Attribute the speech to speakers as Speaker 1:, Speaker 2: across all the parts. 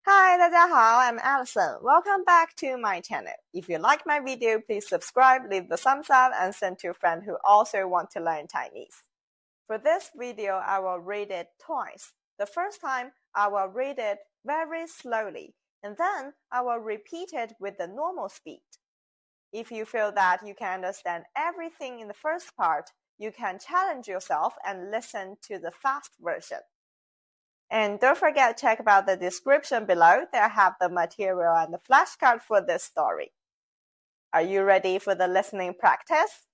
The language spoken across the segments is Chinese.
Speaker 1: Hi, 大家好, I'm Allison. Welcome back to my channel. If you like my video, please subscribe, leave the thumbs up, and send to a friend who also want to learn Chinese. For this video, I will read it twice. The first time, I will read it very slowly, and then I will repeat it with the normal speed. If you feel that you can understand everything in the first part, you can challenge yourself and listen to the fast version. And don't forget to check about the description below. There have the material and the flashcard for this story. Are you ready for the listening practice?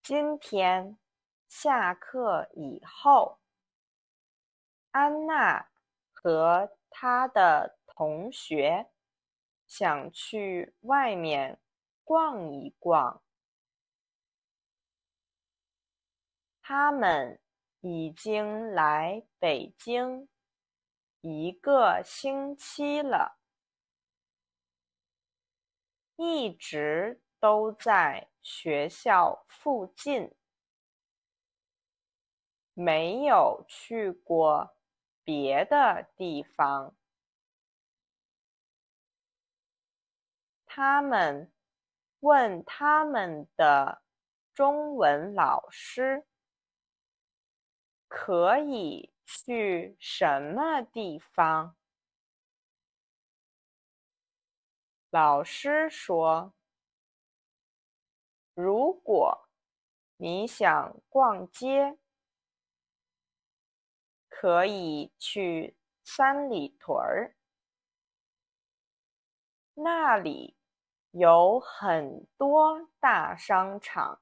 Speaker 1: 今天下课以后，安娜和她的同学想去外面逛一逛。他们已经来北京1个星期了，一直都在学校附近，没有去过别的地方。他们问他们的中文老师，可以去什么地方？老师说，如果你想逛街，可以去三里屯儿，那里有很多大商场、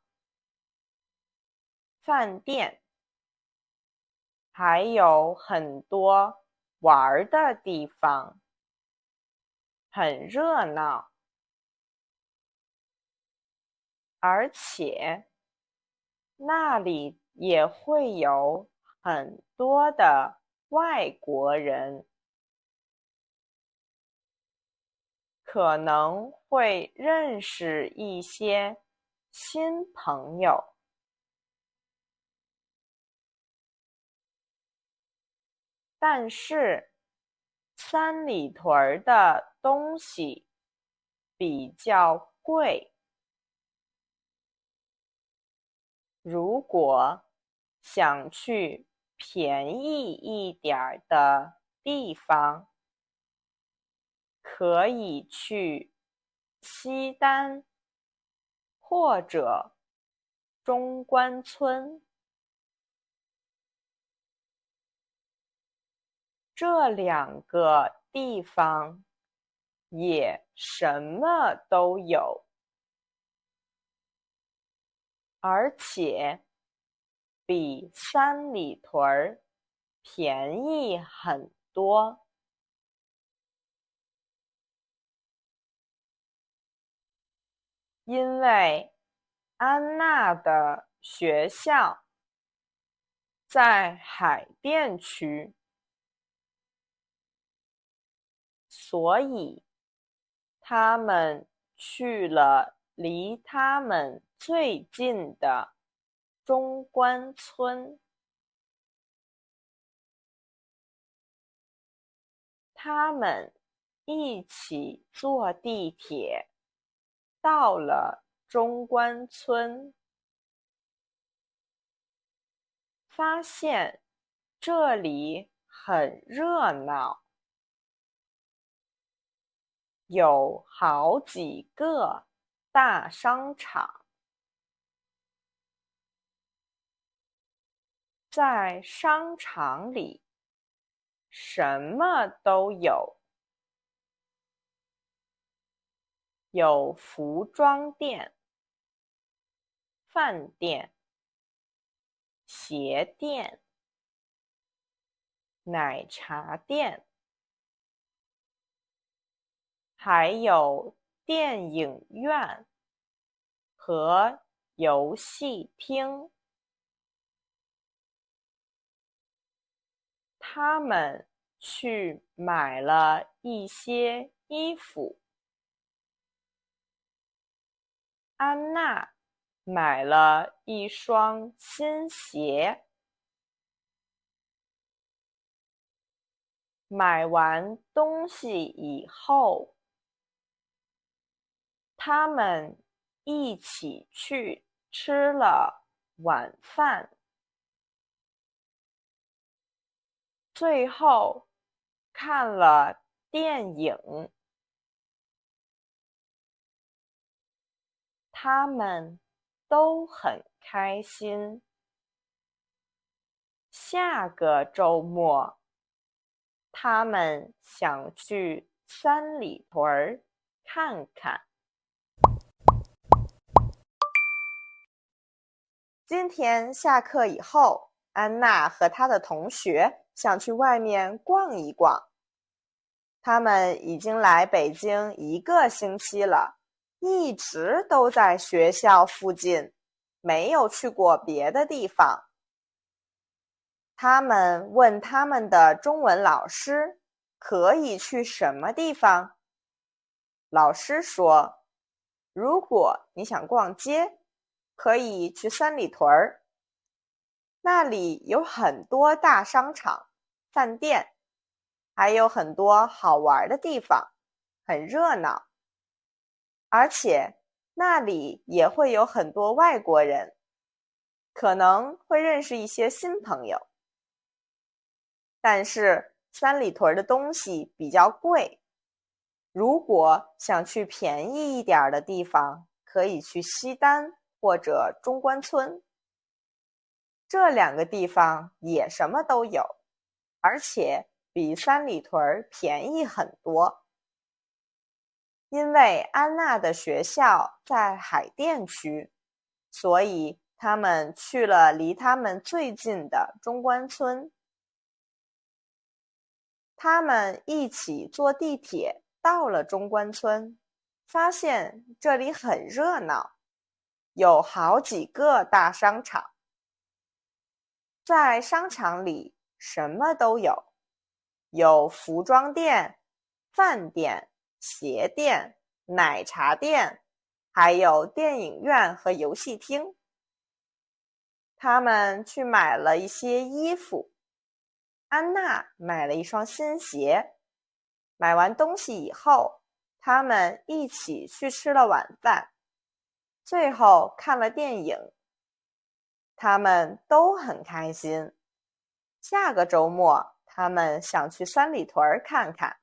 Speaker 1: 饭店，还有很多玩的地方，很热闹。而且那里也会有很多的外国人，可能会认识一些新朋友。但是三里屯的东西比较贵，如果想去便宜一点的地方，可以去西单或者中关村。这2个地方也什么都有，而且比三里屯便宜很多。因为安娜的学校在海淀区，所以他们去了离他们最近的中关村。他们一起坐地铁到了中关村，发现这里很热闹，有好几个大商场，在商场里什么都有，有服装店、饭店、鞋店、奶茶店，还有电影院和游戏厅。他们去买了一些衣服。安娜买了一双新鞋。买完东西以后，他们一起去吃了晚饭，最后看了电影。他们都很开心。下个周末，他们想去三里屯看看。今天下课以后，安娜和她的同学想去外面逛一逛。他们已经来北京1个星期了，一直都在学校附近，没有去过别的地方。他们问他们的中文老师可以去什么地方。老师说，如果你想逛街，可以去三里屯儿，那里有很多大商场、饭店，还有很多好玩的地方，很热闹。而且那里也会有很多外国人，可能会认识一些新朋友。但是三里屯的东西比较贵，如果想去便宜一点的地方，可以去西单或者中关村。这2个地方也什么都有，而且比三里屯便宜很多。因为安娜的学校在海淀区，所以他们去了离他们最近的中关村。他们一起坐地铁到了中关村，发现这里很热闹，有好几个大商场。在商场里什么都有，有服装店、饭店、鞋店、奶茶店，还有电影院和游戏厅。他们去买了一些衣服，安娜买了一双新鞋。买完东西以后，他们一起去吃了晚饭，最后看了电影。他们都很开心。下个周末，他们想去三里屯看看。